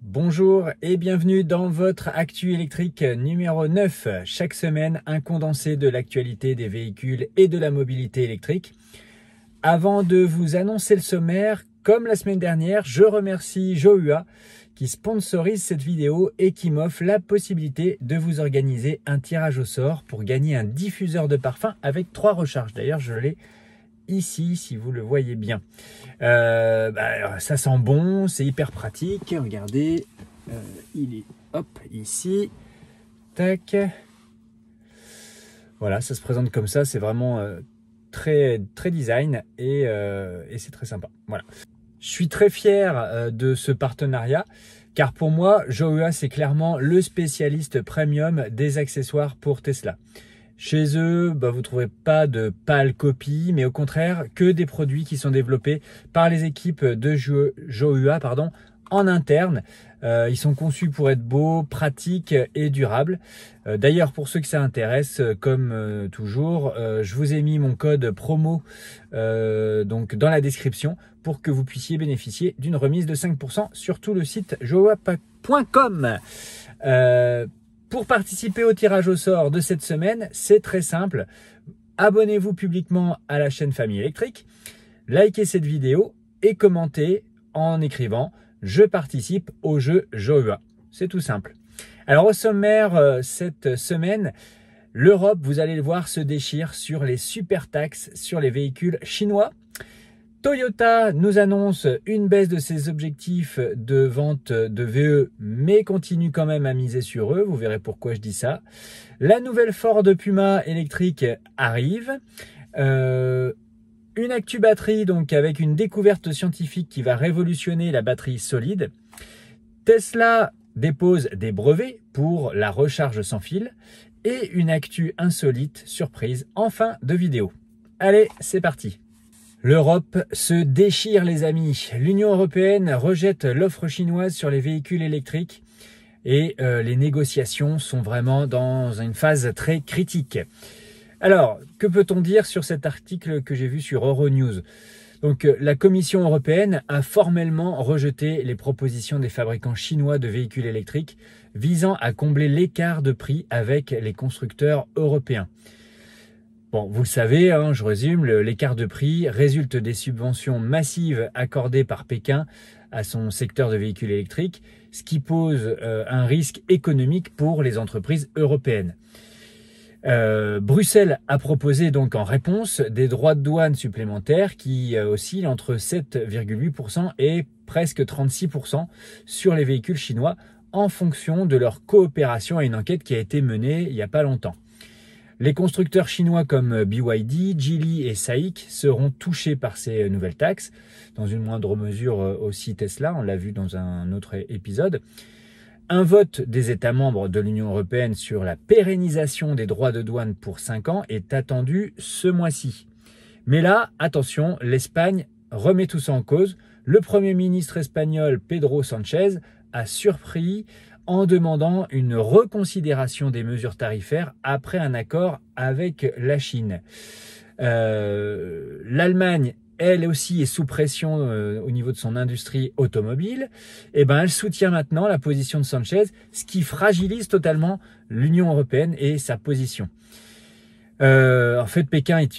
Bonjour et bienvenue dans votre Actu électrique numéro 9. Chaque semaine, un condensé de l'actualité des véhicules et de la mobilité électrique. Avant de vous annoncer le sommaire, comme la semaine dernière, je remercie Johua qui sponsorise cette vidéo et qui m'offre la possibilité de vous organiser un tirage au sort pour gagner un diffuseur de parfum avec 3 recharges. D'ailleurs, je l'ai ici, si vous le voyez bien. Ça sent bon, c'est hyper pratique. Regardez, il est hop ici. Tac. Voilà, ça se présente comme ça. C'est vraiment très design et c'est très sympa. Voilà. Je suis très fier de ce partenariat car pour moi, Johua, c'est clairement le spécialiste premium des accessoires pour Tesla. Chez eux, vous ne trouverez pas de pâle copie, mais au contraire que des produits qui sont développés par les équipes de Johua en interne. Ils sont conçus pour être beaux, pratiques et durables. D'ailleurs, pour ceux que ça intéresse, comme toujours, je vous ai mis mon code promo donc dans la description pour que vous puissiez bénéficier d'une remise de 5% sur tout le site johua.com. Pour participer au tirage au sort de cette semaine, c'est très simple. Abonnez-vous publiquement à la chaîne Famille Électrique, likez cette vidéo et commentez en écrivant « Je participe au jeu Johua ». C'est tout simple. Alors au sommaire cette semaine, l'Europe, vous allez le voir, se déchire sur les super taxes sur les véhicules chinois. Toyota nous annonce une baisse de ses objectifs de vente de VE, mais continue quand même à miser sur eux. Vous verrez pourquoi je dis ça. La nouvelle Ford Puma électrique arrive. Une actu batterie, donc avec une découverte scientifique qui va révolutionner la batterie solide. Tesla dépose des brevets pour la recharge sans fil. Et une actu insolite, surprise, en fin de vidéo. Allez, c'est parti. L'Europe se déchire les amis. L'Union européenne rejette l'offre chinoise sur les véhicules électriques et les négociations sont vraiment dans une phase très critique. Alors, que peut-on dire sur cet article que j'ai vu sur Euronews? Donc, la Commission européenne a formellement rejeté les propositions des fabricants chinois de véhicules électriques visant à combler l'écart de prix avec les constructeurs européens. Bon, vous le savez, je résume, l'écart de prix résulte des subventions massives accordées par Pékin à son secteur de véhicules électriques, ce qui pose un risque économique pour les entreprises européennes. Bruxelles a proposé donc en réponse des droits de douane supplémentaires qui oscillent entre 7,8% et presque 36% sur les véhicules chinois en fonction de leur coopération à une enquête qui a été menée il n'y a pas longtemps. Les constructeurs chinois comme BYD, Geely et SAIC seront touchés par ces nouvelles taxes, dans une moindre mesure aussi Tesla, on l'a vu dans un autre épisode. Un vote des États membres de l'Union européenne sur la pérennisation des droits de douane pour 5 ans est attendu ce mois-ci. Mais là, attention, l'Espagne remet tout ça en cause. Le Premier ministre espagnol Pedro Sánchez a surpris en demandant une reconsidération des mesures tarifaires après un accord avec la Chine. L'Allemagne, elle aussi, est sous pression au niveau de son industrie automobile. Elle soutient maintenant la position de Sánchez, ce qui fragilise totalement l'Union européenne et sa position. En fait, Pékin est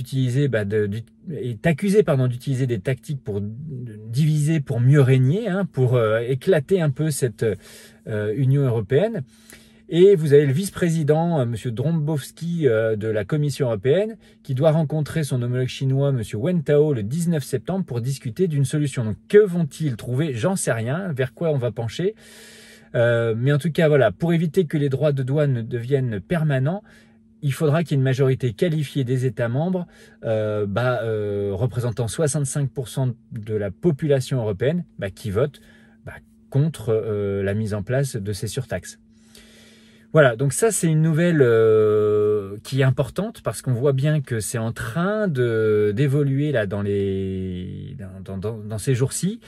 accusé d'utiliser des tactiques pour diviser, pour mieux régner, pour éclater un peu cette Union européenne. Et vous avez le vice-président, M. Dombrovskis de la Commission européenne, qui doit rencontrer son homologue chinois, M. Wen Tao, le 19 septembre pour discuter d'une solution. Donc, que vont-ils trouver? J'en sais rien. Vers quoi on va pencher? Mais en tout cas, voilà, pour éviter que les droits de douane deviennent permanents, il faudra qu'il y ait une majorité qualifiée des États membres représentant 65% de la population européenne qui vote contre la mise en place de ces surtaxes. Voilà, donc ça c'est une nouvelle qui est importante parce qu'on voit bien que c'est en train d'évoluer là dans ces jours-ci.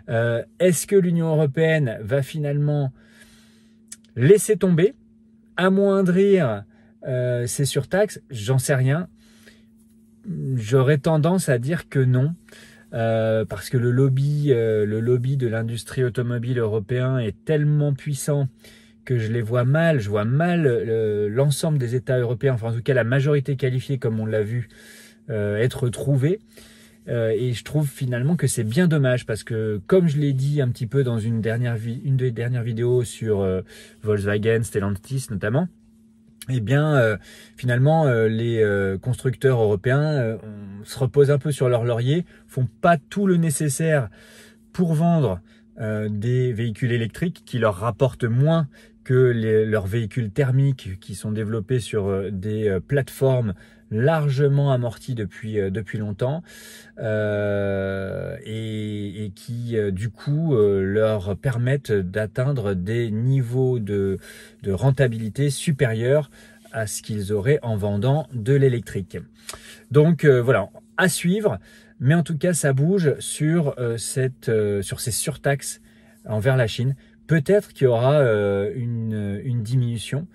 Est-ce que l'Union européenne va finalement laisser tomber, amoindrir ces surtaxes? J'en sais rien. J'aurais tendance à dire que non. parce que le lobby de l'industrie automobile européen est tellement puissant que je vois mal l'ensemble des États européens, enfin en tout cas la majorité qualifiée comme on l'a vu, être trouvée. Et je trouve finalement que c'est bien dommage parce que, comme je l'ai dit un petit peu dans une des dernières vidéos sur Volkswagen, Stellantis notamment, eh bien, finalement, les constructeurs européens se reposent un peu sur leur laurier, font pas tout le nécessaire pour vendre des véhicules électriques qui leur rapportent moins que leurs véhicules thermiques qui sont développés sur des plateformes largement amorties depuis longtemps et qui du coup leur permettent d'atteindre des niveaux de rentabilité supérieurs à ce qu'ils auraient en vendant de l'électrique. Donc voilà, à suivre, mais en tout cas ça bouge sur ces surtaxes envers la Chine. Peut-être qu'il y aura une diminution,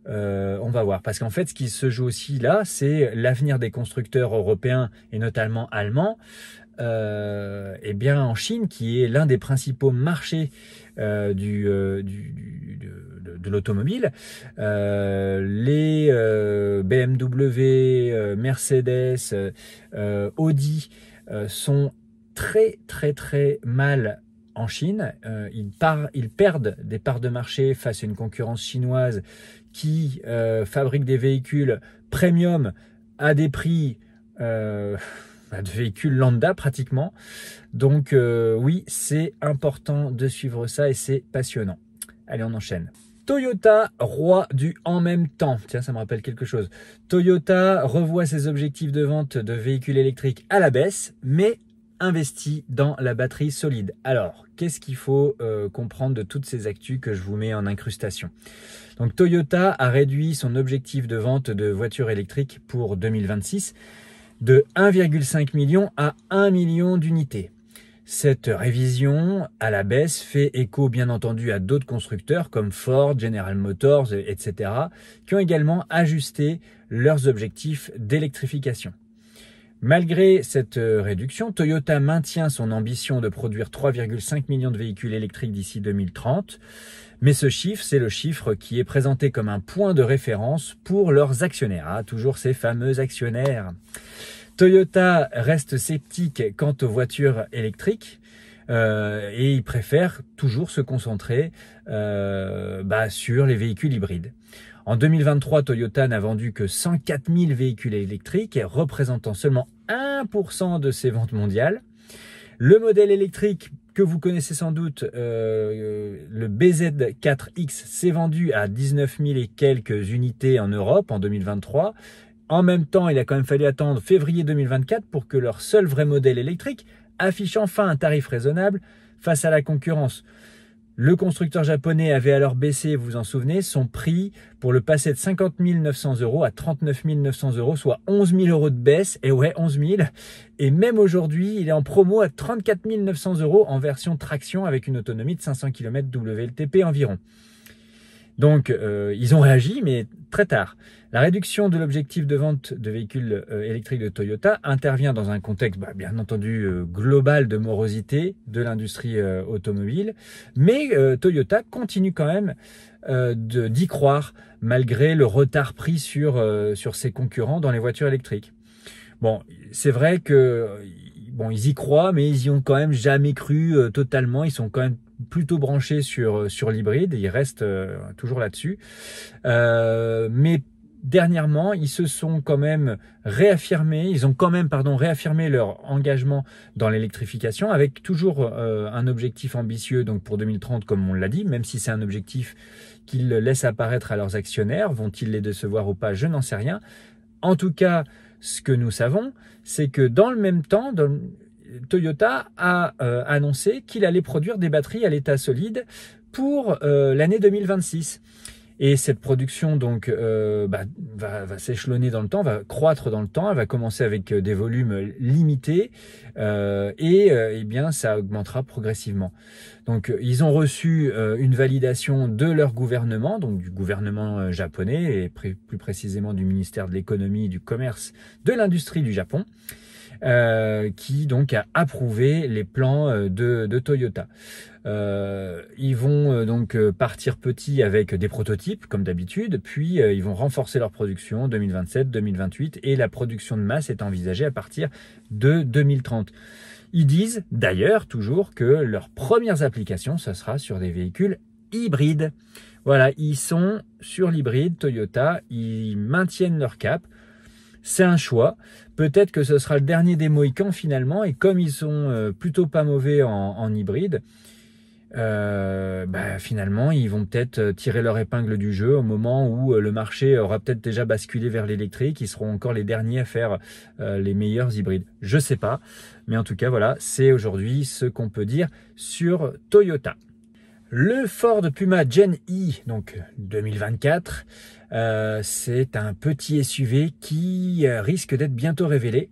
on va voir. Parce qu'en fait, ce qui se joue aussi là, c'est l'avenir des constructeurs européens et notamment allemands. Et bien en Chine, qui est l'un des principaux marchés de l'automobile, les BMW, Mercedes, Audi sont très mal en Chine. Ils perdent des parts de marché face à une concurrence chinoise qui fabrique des véhicules premium à des prix de véhicules lambda pratiquement. Donc oui, c'est important de suivre ça et c'est passionnant. Allez, on enchaîne. Toyota, roi du en même temps. Tiens, ça me rappelle quelque chose. Toyota revoit ses objectifs de vente de véhicules électriques à la baisse, mais investit dans la batterie solide. Alors, qu'est-ce qu'il faut comprendre de toutes ces actus que je vous mets en incrustation? Donc, Toyota a réduit son objectif de vente de voitures électriques pour 2026 de 1,5 million à 1 million d'unités. Cette révision à la baisse fait écho bien entendu à d'autres constructeurs comme Ford, General Motors, etc. qui ont également ajusté leurs objectifs d'électrification. Malgré cette réduction, Toyota maintient son ambition de produire 3,5 millions de véhicules électriques d'ici 2030. Mais ce chiffre, c'est le chiffre qui est présenté comme un point de référence pour leurs actionnaires. Ah, toujours ces fameux actionnaires. Toyota reste sceptique quant aux voitures électriques et il préfère toujours se concentrer sur les véhicules hybrides. En 2023, Toyota n'a vendu que 104 000 véhicules électriques, représentant seulement 1% de ses ventes mondiales. Le modèle électrique que vous connaissez sans doute, le BZ4X, s'est vendu à 19 000 et quelques unités en Europe en 2023. En même temps, il a quand même fallu attendre février 2024 pour que leur seul vrai modèle électrique affiche enfin un tarif raisonnable face à la concurrence. Le constructeur japonais avait alors baissé, vous vous en souvenez, son prix pour le passer de 50 900 € à 39 900 €, soit 11 000 € de baisse. Et ouais, 11 000. Et même aujourd'hui, il est en promo à 34 900 € en version traction avec une autonomie de 500 km WLTP environ. Donc, ils ont réagi, mais très tard. La réduction de l'objectif de vente de véhicules électriques de Toyota intervient dans un contexte, bien entendu, global de morosité de l'industrie automobile. Mais Toyota continue quand même d'y croire, malgré le retard pris sur ses concurrents dans les voitures électriques. Bon, c'est vrai que ils y croient, mais ils y ont quand même jamais cru totalement. Ils sont quand même plutôt branchés sur l'hybride, ils restent toujours là-dessus. Mais dernièrement, ils se sont quand même réaffirmés, réaffirmé leur engagement dans l'électrification avec toujours un objectif ambitieux donc pour 2030 comme on l'a dit, même si c'est un objectif qu'ils laissent apparaître à leurs actionnaires. Vont-ils les décevoir ou pas? Je n'en sais rien. En tout cas, ce que nous savons, c'est que dans le même temps, Toyota a annoncé qu'il allait produire des batteries à l'état solide pour l'année 2026. Et cette production donc va s'échelonner dans le temps, va croître dans le temps, elle va commencer avec des volumes limités et bien ça augmentera progressivement. Donc ils ont reçu une validation de leur gouvernement, donc du gouvernement japonais et plus précisément du ministère de l'économie, du commerce, de l'industrie du Japon. qui donc a approuvé les plans de Toyota. Ils vont donc partir petit avec des prototypes comme d'habitude, puis ils vont renforcer leur production en 2027, 2028 et la production de masse est envisagée à partir de 2030. Ils disent d'ailleurs toujours que leurs premières applications, ce sera sur des véhicules hybrides. Voilà, ils sont sur l'hybride Toyota, ils maintiennent leur cap. C'est un choix. Peut-être que ce sera le dernier des Mohicans finalement. Et comme ils sont plutôt pas mauvais en hybride, finalement, ils vont peut-être tirer leur épingle du jeu au moment où le marché aura peut-être déjà basculé vers l'électrique. Ils seront encore les derniers à faire les meilleurs hybrides. Je sais pas. Mais en tout cas, voilà, c'est aujourd'hui ce qu'on peut dire sur Toyota. Le Ford Puma Gen E, donc 2024, c'est un petit SUV qui risque d'être bientôt révélé,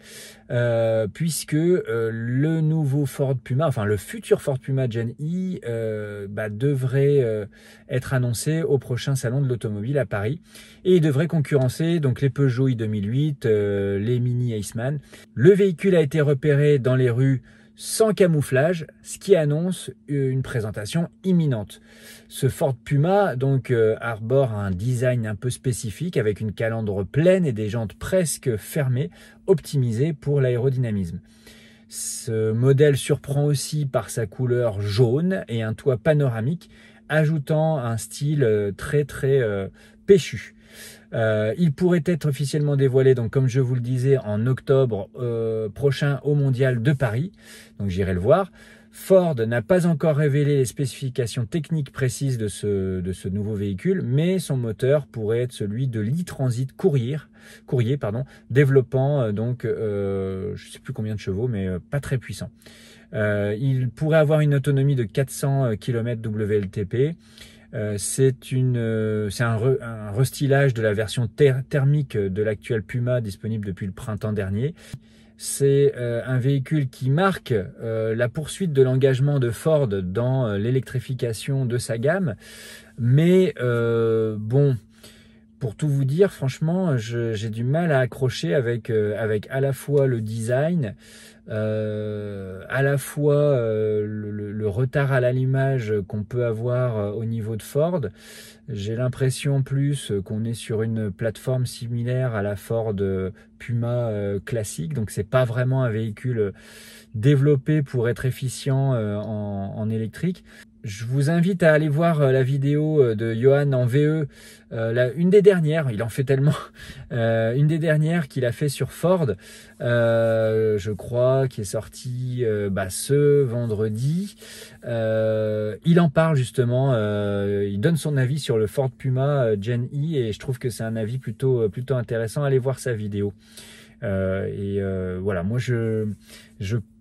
puisque le nouveau Ford Puma, enfin le futur Ford Puma Gen E, devrait être annoncé au prochain salon de l'automobile à Paris, et il devrait concurrencer donc les Peugeot i2008, les Mini Aceman. Le véhicule a été repéré dans les rues sans camouflage, ce qui annonce une présentation imminente. Ce Ford Puma donc arbore un design un peu spécifique avec une calandre pleine et des jantes presque fermées, optimisées pour l'aérodynamisme. Ce modèle surprend aussi par sa couleur jaune et un toit panoramique, ajoutant un style très péchu. Il pourrait être officiellement dévoilé, donc comme je vous le disais, en octobre prochain au Mondial de Paris. Donc j'irai le voir. Ford n'a pas encore révélé les spécifications techniques précises de ce nouveau véhicule, mais son moteur pourrait être celui de l'e-Transit Courier, développant je ne sais plus combien de chevaux, mais pas très puissant. Il pourrait avoir une autonomie de 400 km WLTP. C'est un restylage de la version thermique de l'actuel Puma disponible depuis le printemps dernier. C'est un véhicule qui marque la poursuite de l'engagement de Ford dans l'électrification de sa gamme. Mais pour tout vous dire, franchement, j'ai du mal à accrocher avec à la fois le design, à la fois le retard à l'allumage qu'on peut avoir au niveau de Ford. J'ai l'impression plus qu'on est sur une plateforme similaire à la Ford Puma classique, donc c'est pas vraiment un véhicule développé pour être efficient en électrique. Je vous invite à aller voir la vidéo de Johan en VE, une des dernières, il en fait tellement, une des dernières qu'il a fait sur Ford, je crois, qui est sortie ce vendredi. Il en parle justement, il donne son avis sur le Ford Puma Gen E et je trouve que c'est un avis plutôt intéressant. Allez voir sa vidéo. Voilà, moi je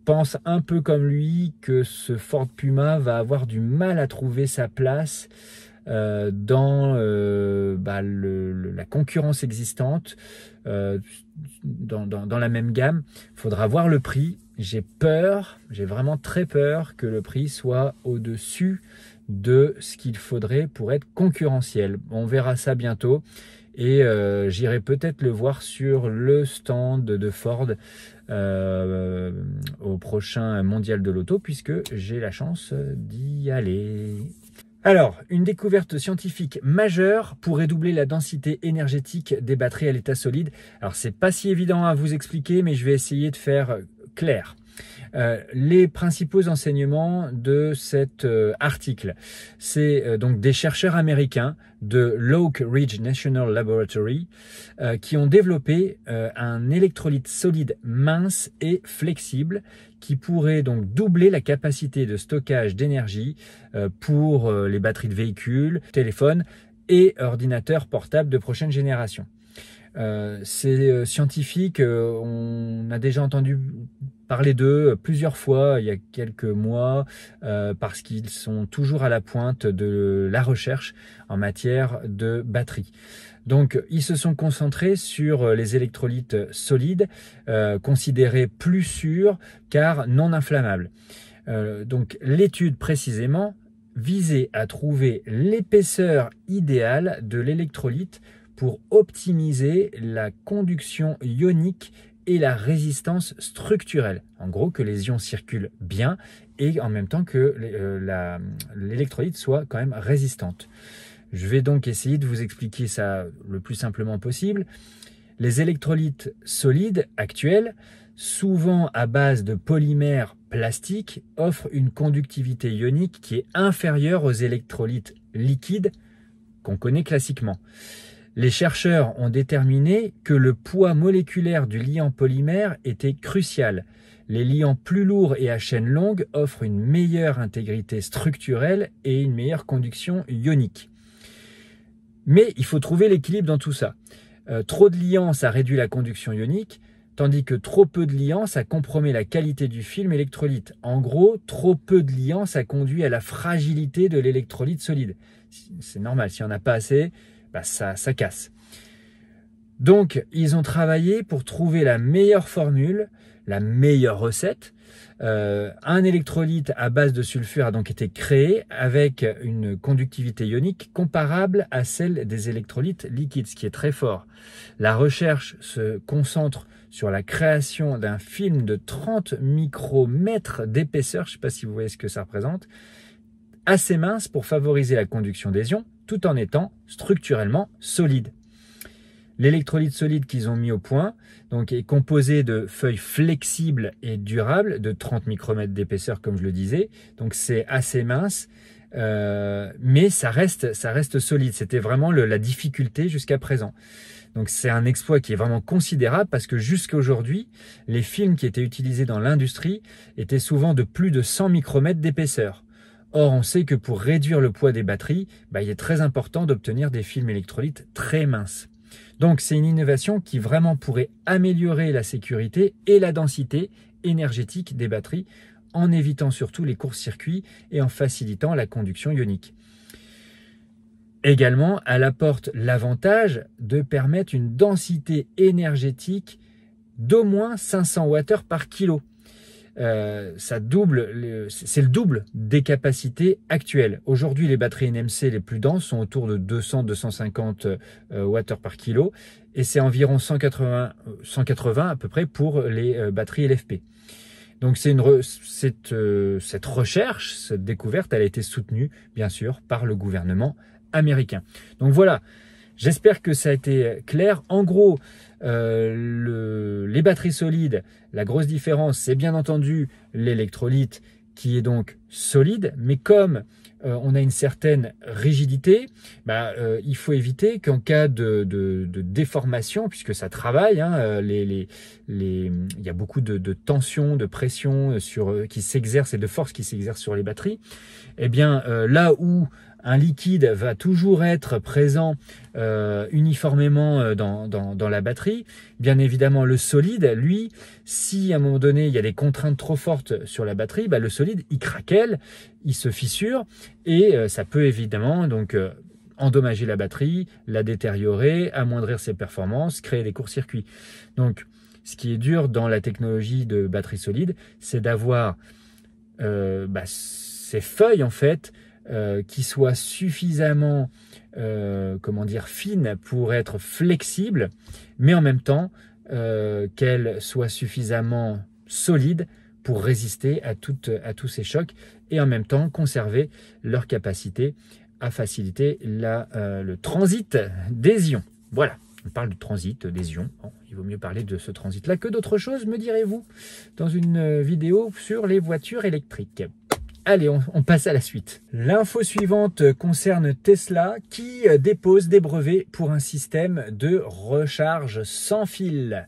pense un peu comme lui que ce Ford Puma va avoir du mal à trouver sa place dans la concurrence existante, dans la même gamme. Il faudra voir le prix. J'ai vraiment très peur que le prix soit au-dessus de ce qu'il faudrait pour être concurrentiel. On verra ça bientôt. Et j'irai peut-être le voir sur le stand de Ford au prochain mondial de l'auto, puisque j'ai la chance d'y aller. Alors, une découverte scientifique majeure pourrait doubler la densité énergétique des batteries à l'état solide. Alors, c'est pas si évident à vous expliquer, mais je vais essayer de faire clair. Les principaux enseignements de cet article, c'est donc des chercheurs américains de l'Oak Ridge National Laboratory qui ont développé un électrolyte solide mince et flexible qui pourrait donc doubler la capacité de stockage d'énergie pour les batteries de véhicules, téléphones et ordinateurs portables de prochaine génération. Ces scientifiques, on a déjà entendu parler d'eux plusieurs fois il y a quelques mois parce qu'ils sont toujours à la pointe de la recherche en matière de batterie. Donc ils se sont concentrés sur les électrolytes solides considérés plus sûrs car non inflammables. Donc l'étude précisément visait à trouver l'épaisseur idéale de l'électrolyte pour optimiser la conduction ionique et la résistance structurelle. En gros, que les ions circulent bien et en même temps que l'électrolyte soit quand même résistante. Je vais donc essayer de vous expliquer ça le plus simplement possible. Les électrolytes solides actuels, souvent à base de polymères plastiques, offrent une conductivité ionique qui est inférieure aux électrolytes liquides qu'on connaît classiquement. Les chercheurs ont déterminé que le poids moléculaire du liant polymère était crucial. Les liants plus lourds et à chaîne longue offrent une meilleure intégrité structurelle et une meilleure conduction ionique. Mais il faut trouver l'équilibre dans tout ça. Trop de liants, ça réduit la conduction ionique, tandis que trop peu de liants, ça compromet la qualité du film électrolyte. En gros, trop peu de liants, ça conduit à la fragilité de l'électrolyte solide. C'est normal, s'il n'y en a pas assez, bah ça casse. Donc, ils ont travaillé pour trouver la meilleure formule, la meilleure recette. Un électrolyte à base de sulfure a donc été créé avec une conductivité ionique comparable à celle des électrolytes liquides, ce qui est très fort. La recherche se concentre sur la création d'un film de 30 micromètres d'épaisseur, je ne sais pas si vous voyez ce que ça représente, assez mince pour favoriser la conduction des ions, tout en étant structurellement solide. L'électrolyte solide qu'ils ont mis au point donc, est composé de feuilles flexibles et durables de 30 micromètres d'épaisseur, comme je le disais. Donc c'est assez mince, mais ça reste solide. C'était vraiment la difficulté jusqu'à présent. Donc c'est un exploit qui est vraiment considérable parce que jusqu'à aujourd'hui, les films qui étaient utilisés dans l'industrie étaient souvent de plus de 100 micromètres d'épaisseur. Or, on sait que pour réduire le poids des batteries, il est très important d'obtenir des films électrolytes très minces. Donc, c'est une innovation qui vraiment pourrait améliorer la sécurité et la densité énergétique des batteries en évitant surtout les courts-circuits et en facilitant la conduction ionique. Également, elle apporte l'avantage de permettre une densité énergétique d'au moins 500 Wh par kilo. C'est le double des capacités actuelles. Aujourd'hui, les batteries NMC les plus denses sont autour de 200-250 Wh par kilo et c'est environ 180 à peu près pour les batteries LFP. Donc cette recherche, cette découverte, elle a été soutenue bien sûr par le gouvernement américain. Donc voilà, j'espère que ça a été clair. En gros, les batteries solides, la grosse différence, c'est bien entendu l'électrolyte qui est donc solide, mais comme on a une certaine rigidité, il faut éviter qu'en cas de déformation, puisque ça travaille, il y a beaucoup de tension, de pression qui s'exerce et de force qui s'exerce sur les batteries, eh bien là où un liquide va toujours être présent uniformément dans la batterie. Bien évidemment, le solide, lui, si à un moment donné, il y a des contraintes trop fortes sur la batterie, le solide, il craquelle, il se fissure et ça peut évidemment donc endommager la batterie, la détériorer, amoindrir ses performances, créer des courts-circuits. Donc, ce qui est dur dans la technologie de batterie solide, c'est d'avoir ces feuilles, en fait, qui soient suffisamment fines pour être flexibles, mais en même temps qu'elles soient suffisamment solides pour résister à tous ces chocs et en même temps conserver leur capacité à faciliter le transit des ions. Voilà, on parle de transit des ions. Bon, il vaut mieux parler de ce transit-là que d'autres choses, me direz-vous, dans une vidéo sur les voitures électriques. Allez, on passe à la suite. L'info suivante concerne Tesla qui dépose des brevets pour un système de recharge sans fil.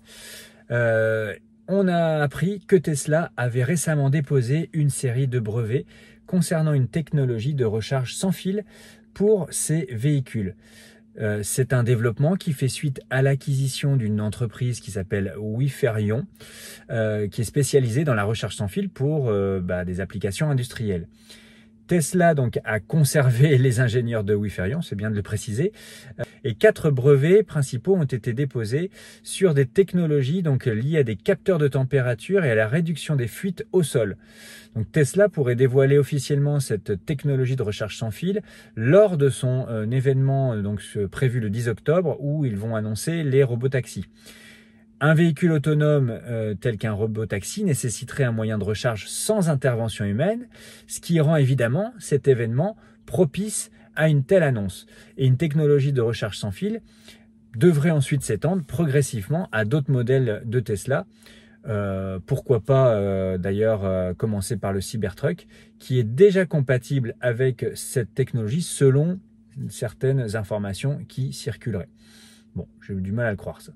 On a appris que Tesla avait récemment déposé une série de brevets concernant une technologie de recharge sans fil pour ses véhicules. C'est un développement qui fait suite à l'acquisition d'une entreprise qui s'appelle Wiferion, qui est spécialisée dans la recharge sans fil pour des applications industrielles. Tesla donc a conservé les ingénieurs de Wiferion, c'est bien de le préciser, et 4 brevets principaux ont été déposés sur des technologies donc liées à des capteurs de température et à la réduction des fuites au sol. Donc Tesla pourrait dévoiler officiellement cette technologie de recharge sans fil lors de son événement prévu le 10 octobre où ils vont annoncer les robotaxis. Un véhicule autonome tel qu'un robot-taxi nécessiterait un moyen de recharge sans intervention humaine, ce qui rend évidemment cet événement propice à une telle annonce. Et une technologie de recharge sans fil devrait ensuite s'étendre progressivement à d'autres modèles de Tesla. Pourquoi pas d'ailleurs commencer par le Cybertruck, qui est déjà compatible avec cette technologie selon certaines informations qui circuleraient. Bon, j'ai eu du mal à le croire ça.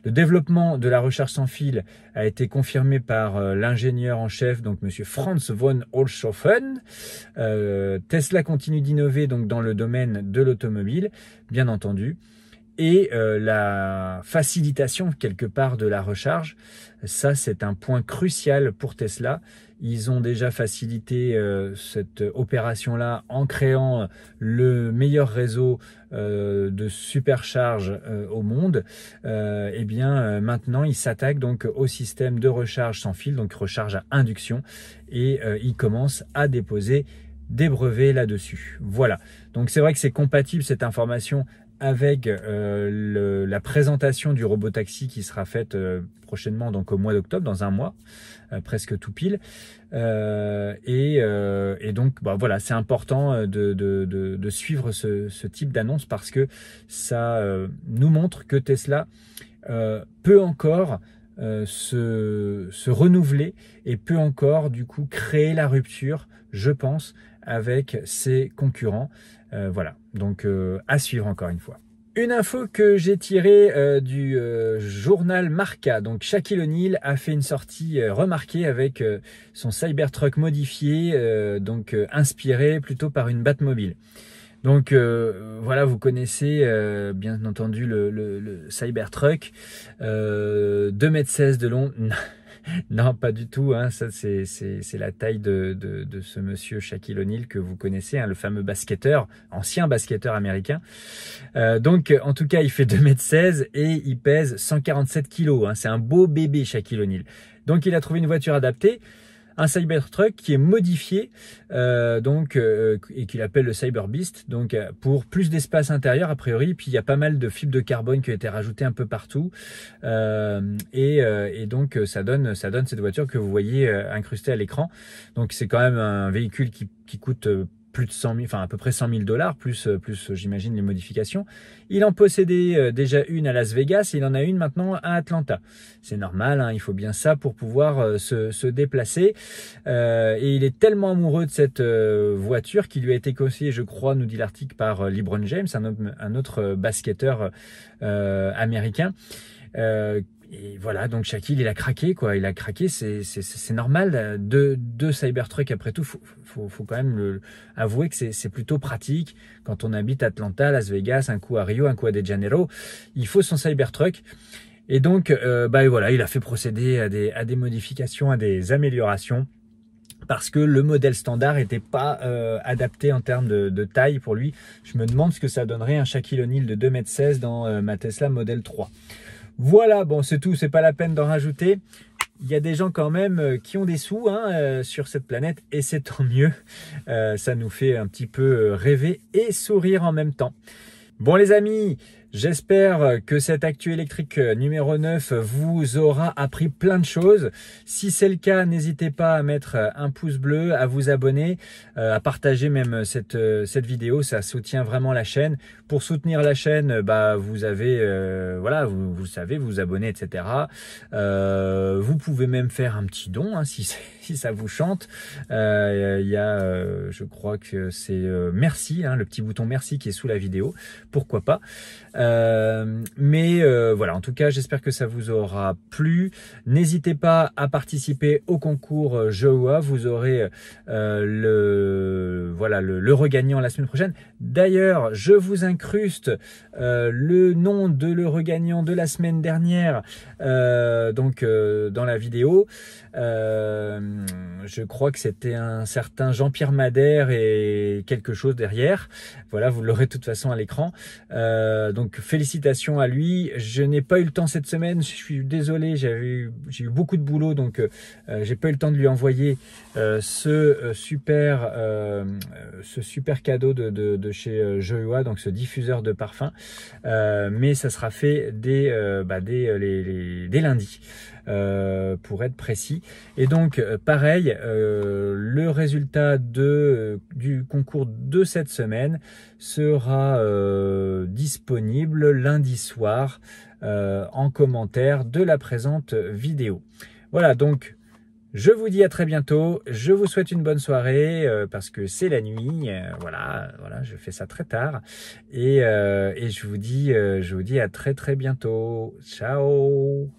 Le développement de la recharge sans fil a été confirmé par l'ingénieur en chef, donc monsieur Franz von Holzhofen. Tesla continue d'innover donc dans le domaine de l'automobile, bien entendu. Et la facilitation quelque part de la recharge, ça c'est un point crucial pour Tesla. Ils ont déjà facilité cette opération-là en créant le meilleur réseau de supercharge au monde. Et bien maintenant ils s'attaquent donc au système de recharge sans fil, donc recharge à induction, et ils commencent à déposer des brevets là-dessus. Voilà, donc c'est vrai que c'est compatible cette information avec la présentation du robot-taxi qui sera faite prochainement, donc au mois d'octobre, dans un mois, presque tout pile. Et donc, bah, voilà, c'est important de suivre ce type d'annonce parce que ça nous montre que Tesla peut encore se renouveler et peut encore, du coup, créer la rupture, je pense, avec ses concurrents. Voilà, donc à suivre encore une fois. Une info que j'ai tirée du journal Marca. Donc Shaquille O'Neal a fait une sortie remarquée avec son Cybertruck modifié, inspiré plutôt par une Batmobile. Donc voilà, vous connaissez bien entendu le Cybertruck, 2,16 m de long. Non, pas du tout, hein. Ça c'est la taille de ce monsieur Shaquille O'Neal que vous connaissez, hein, le fameux basketteur, ancien basketteur américain. Donc en tout cas il fait 2,16 m et il pèse 147 kg, hein. C'est un beau bébé Shaquille O'Neal. Donc il a trouvé une voiture adaptée, un Cybertruck qui est modifié et qu'il appelle le Cyber Beast, donc pour plus d'espace intérieur a priori. Puis il y a pas mal de fibres de carbone qui ont été rajoutées un peu partout, et donc ça donne cette voiture que vous voyez incrustée à l'écran. Donc c'est quand même un véhicule qui coûte plus de 100 000, enfin à peu près 100 000 $, plus j'imagine les modifications. Il en possédait déjà une à Las Vegas et il en a une maintenant à Atlanta. C'est normal, hein, il faut bien ça pour pouvoir se déplacer. Et il est tellement amoureux de cette voiture qu'il lui a été conseillé, je crois, nous dit l'article, par LeBron James, un autre basketteur américain. Et voilà, donc Shaquille, il a craqué, quoi. Il a craqué, c'est normal. Deux Cybertruck, après tout, faut quand même avouer que c'est plutôt pratique. Quand on habite Atlanta, Las Vegas, un coup à Rio, un coup à De Janeiro, il faut son Cybertruck. Et donc, voilà, il a fait procéder à des modifications, à des améliorations, parce que le modèle standard n'était pas adapté en termes de taille pour lui. Je me demande ce que ça donnerait un Shaquille O'Neal de 2,16 m dans ma Tesla Model 3. Voilà, bon, c'est tout, c'est pas la peine d'en rajouter. Il y a des gens quand même qui ont des sous, hein, sur cette planète, et c'est tant mieux. Ça nous fait un petit peu rêver et sourire en même temps. Bon les amis, j'espère que cette actu électrique numéro 9 vous aura appris plein de choses. Si c'est le cas, n'hésitez pas à mettre un pouce bleu, à vous abonner, à partager même cette vidéo. Ça soutient vraiment la chaîne. Pour soutenir la chaîne, vous avez, voilà, vous savez, vous abonner, etc. Vous pouvez même faire un petit don, hein, si ça vous chante. Il y a, je crois que c'est merci, hein, le petit bouton merci qui est sous la vidéo. Pourquoi pas. Voilà, en tout cas, j'espère que ça vous aura plu. N'hésitez pas à participer au concours JOA. Vous aurez le regagnant la semaine prochaine. D'ailleurs, je vous incruste le nom de le regagnant de la semaine dernière dans la vidéo. Je crois que c'était un certain Jean-Pierre Madère et quelque chose derrière. Voilà, vous l'aurez de toute façon à l'écran. Donc Donc félicitations à lui. Je n'ai pas eu le temps cette semaine, je suis désolé, j'ai eu beaucoup de boulot, donc j'ai pas eu le temps de lui envoyer ce super cadeau de chez Joshua, donc ce diffuseur de parfum, mais ça sera fait dès lundi. Pour être précis. Et donc pareil, le résultat du concours de cette semaine sera disponible lundi soir en commentaire de la présente vidéo. Voilà, donc je vous dis à très bientôt, je vous souhaite une bonne soirée parce que c'est la nuit, voilà, je fais ça très tard et je vous dis à très bientôt. Ciao.